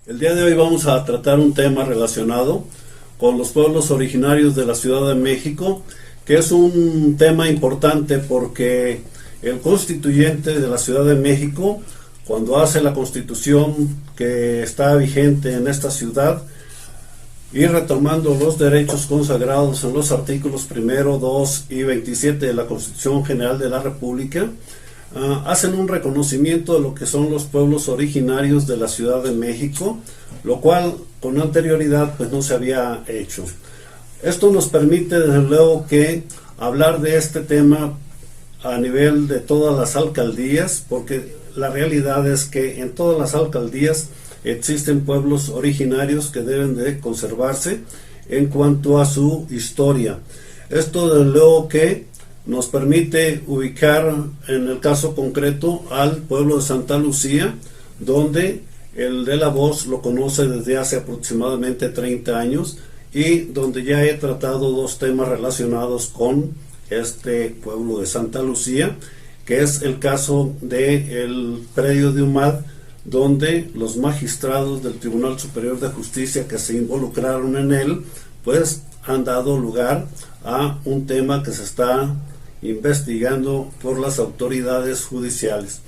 El día de hoy vamos a tratar un tema relacionado con los pueblos originarios de la Ciudad de México, que es un tema importante porque el constituyente de la Ciudad de México, cuando hace la constitución que está vigente en esta ciudad, y retomando los derechos consagrados en los artículos 1, 2 y 27 de la Constitución General de la República, hacen un reconocimiento de lo que son los pueblos originarios de la Ciudad de México, lo cual con anterioridad pues no se había hecho. Esto nos permite desde luego que hablar de este tema a nivel de todas las alcaldías, porque la realidad es que en todas las alcaldías existen pueblos originarios que deben de conservarse en cuanto a su historia. Esto desde luego que nos permite ubicar en el caso concreto al pueblo de Santa Lucía, donde el de la voz lo conoce desde hace aproximadamente 30 años y donde ya he tratado dos temas relacionados con este pueblo de Santa Lucía, que es el caso del predio de UMAD, donde los magistrados del Tribunal Superior de Justicia que se involucraron en él, pues han dado lugar a un tema que se está investigando por las autoridades judiciales.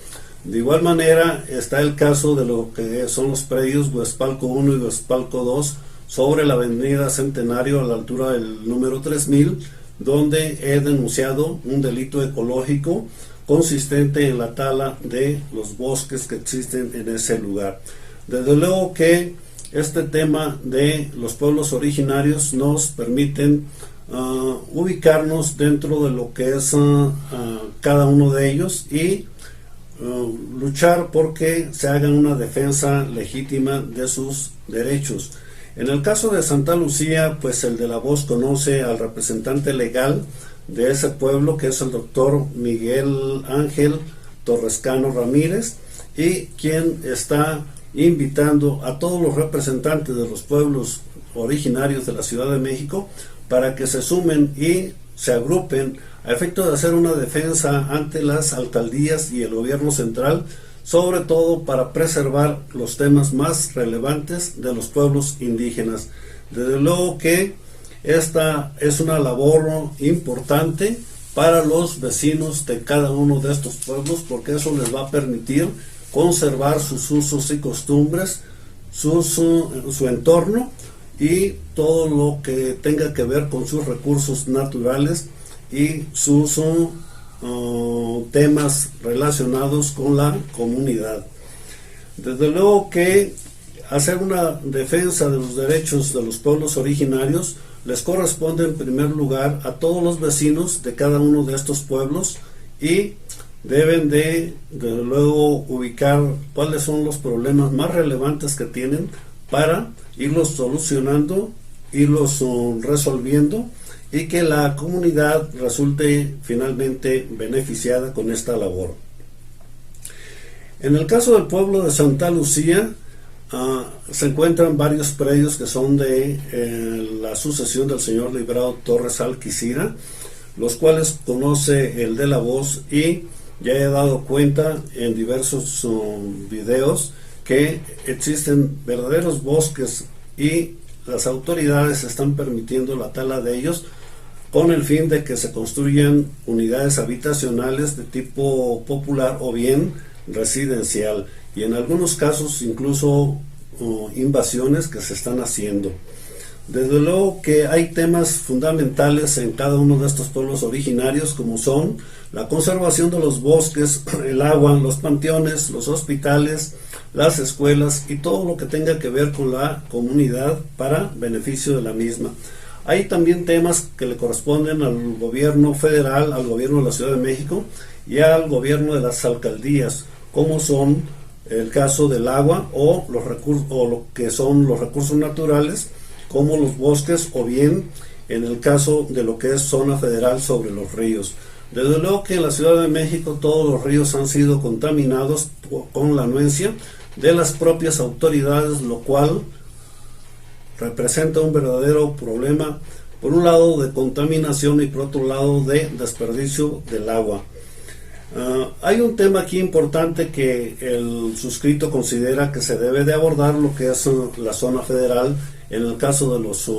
De igual manera está el caso de lo que son los predios Huespalco 1 y Huespalco 2 sobre la avenida Centenario a la altura del número 3000, donde he denunciado un delito ecológico consistente en la tala de los bosques que existen en ese lugar. Desde luego que este tema de los pueblos originarios nos permiten ubicarnos dentro de lo que es cada uno de ellos y luchar porque se haga una defensa legítima de sus derechos. En el caso de Santa Lucía, pues el de la voz conoce al representante legal de ese pueblo, que es el doctor Miguel Ángel Torrescano Ramírez, y quien está invitando a todos los representantes de los pueblos originarios de la Ciudad de México para que se sumen y se agrupen a efecto de hacer una defensa ante las alcaldías y el gobierno central, sobre todo para preservar los temas más relevantes de los pueblos indígenas. Desde luego que esta es una labor importante para los vecinos de cada uno de estos pueblos, porque eso les va a permitir conservar sus usos y costumbres, su entorno y todo lo que tenga que ver con sus recursos naturales y sus temas relacionados con la comunidad. Desde luego que hacer una defensa de los derechos de los pueblos originarios les corresponde en primer lugar a todos los vecinos de cada uno de estos pueblos y deben de luego ubicar cuáles son los problemas más relevantes que tienen para irlos solucionando, irlos resolviendo y que la comunidad resulte finalmente beneficiada con esta labor. En el caso del pueblo de Santa Lucía, se encuentran varios predios que son de la sucesión del señor Librado Torres Alquicira, los cuales conoce el de la voz, y ya he dado cuenta en diversos videos que existen verdaderos bosques y las autoridades están permitiendo la tala de ellos con el fin de que se construyan unidades habitacionales de tipo popular o bien residencial, y en algunos casos incluso invasiones que se están haciendo. Desde luego que hay temas fundamentales en cada uno de estos pueblos originarios, como son la conservación de los bosques, el agua, los panteones, los hospitales, las escuelas y todo lo que tenga que ver con la comunidad para beneficio de la misma. Hay también temas que le corresponden al gobierno federal, al gobierno de la Ciudad de México y al gobierno de las alcaldías, como son el caso del agua o los recursos, o lo que son los recursos naturales, como los bosques, o bien en el caso de lo que es zona federal sobre los ríos. Desde luego que en la Ciudad de México todos los ríos han sido contaminados con la anuencia de las propias autoridades, lo cual representa un verdadero problema, por un lado de contaminación y por otro lado de desperdicio del agua. Hay un tema aquí importante que el suscrito considera que se debe de abordar, lo que es la zona federal en el caso de los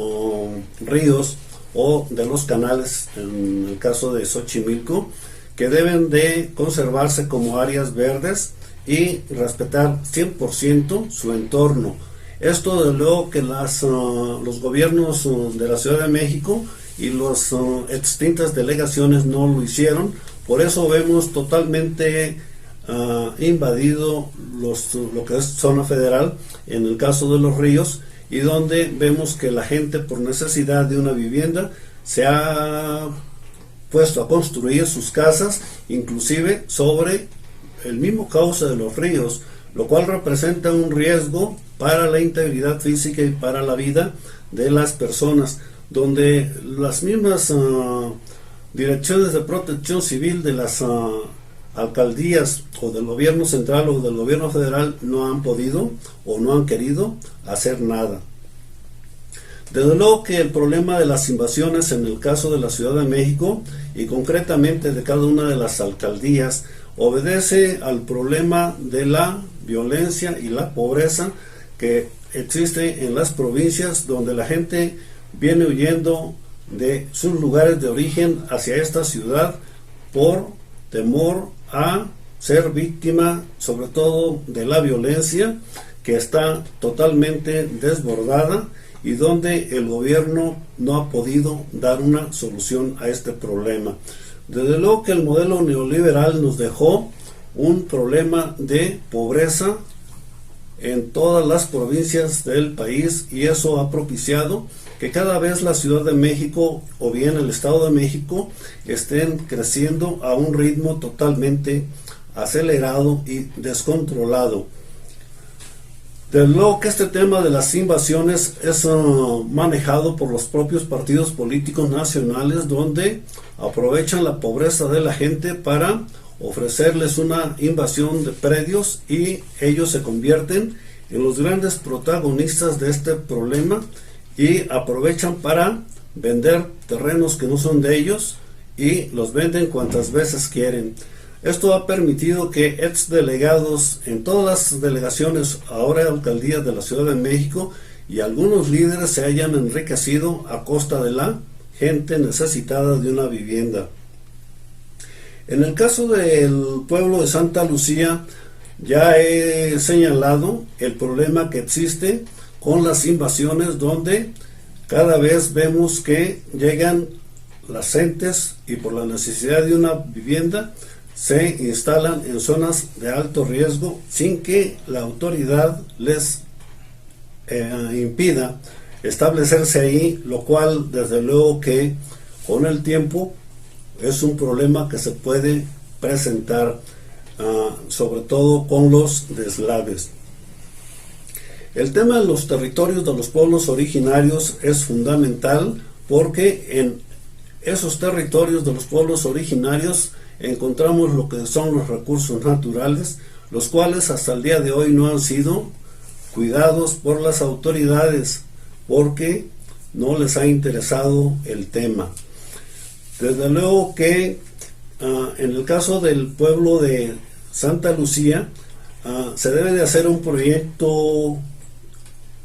ríos o de los canales, en el caso de Xochimilco, que deben de conservarse como áreas verdes y respetar 100% su entorno. Esto de luego que los gobiernos de la Ciudad de México y las extintas delegaciones no lo hicieron. Por eso vemos totalmente invadido lo que es zona federal en el caso de los ríos, y donde vemos que la gente, por necesidad de una vivienda, se ha puesto a construir sus casas inclusive sobre el mismo cauce de los ríos, lo cual representa un riesgo para la integridad física y para la vida de las personas, donde las mismas direcciones de protección civil de las alcaldías o del gobierno central o del gobierno federal no han podido o no han querido hacer nada. Desde luego que el problema de las invasiones en el caso de la Ciudad de México y concretamente de cada una de las alcaldías obedece al problema de la violencia y la pobreza que existe en las provincias, donde la gente viene huyendo de sus lugares de origen hacia esta ciudad por temor a ser víctima, sobre todo de la violencia que está totalmente desbordada y donde el gobierno no ha podido dar una solución a este problema. Desde luego que el modelo neoliberal nos dejó un problema de pobreza en todas las provincias del país, y eso ha propiciado que cada vez la Ciudad de México o bien el Estado de México estén creciendo a un ritmo totalmente acelerado y descontrolado. Desde luego que este tema de las invasiones es manejado por los propios partidos políticos nacionales, donde aprovechan la pobreza de la gente para ofrecerles una invasión de predios, y ellos se convierten en los grandes protagonistas de este problema y aprovechan para vender terrenos que no son de ellos y los venden cuantas veces quieren. Esto ha permitido que ex delegados en todas las delegaciones, ahora alcaldías de la Ciudad de México, y algunos líderes se hayan enriquecido a costa de la gente necesitada de una vivienda. En el caso del pueblo de Santa Lucía, ya he señalado el problema que existe con las invasiones, donde cada vez vemos que llegan las gentes y por la necesidad de una vivienda se instalan en zonas de alto riesgo sin que la autoridad les impida establecerse ahí, lo cual desde luego que con el tiempo es un problema que se puede presentar, sobre todo con los deslaves. El tema de los territorios de los pueblos originarios es fundamental, porque en esos territorios de los pueblos originarios encontramos lo que son los recursos naturales, los cuales hasta el día de hoy no han sido cuidados por las autoridades porque no les ha interesado el tema. Desde luego que en el caso del pueblo de Santa Lucía se debe de hacer un proyecto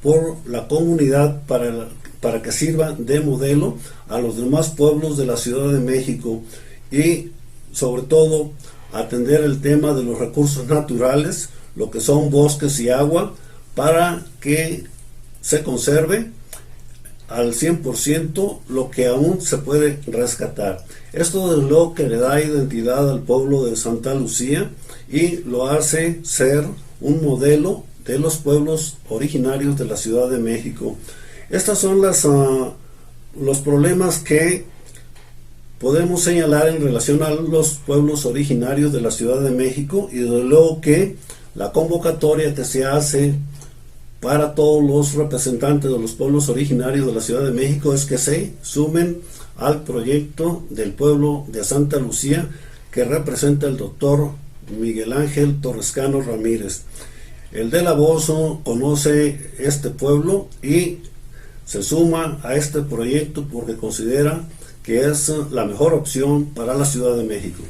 por la comunidad para que sirva de modelo a los demás pueblos de la Ciudad de México, y sobre todo atender el tema de los recursos naturales, lo que son bosques y agua, para que se conserve al 100% lo que aún se puede rescatar. Esto es lo que le da identidad al pueblo de Santa Lucía y lo hace ser un modelo de los pueblos originarios de la Ciudad de México. Estos son los problemas que podemos señalar en relación a los pueblos originarios de la Ciudad de México, y desde luego que la convocatoria que se hace para todos los representantes de los pueblos originarios de la Ciudad de México es que se sumen al proyecto del pueblo de Santa Lucía, que representa el doctor Miguel Ángel Torrescano Ramírez. El de la Bozo conoce este pueblo y se suma a este proyecto porque considera que es la mejor opción para la Ciudad de México.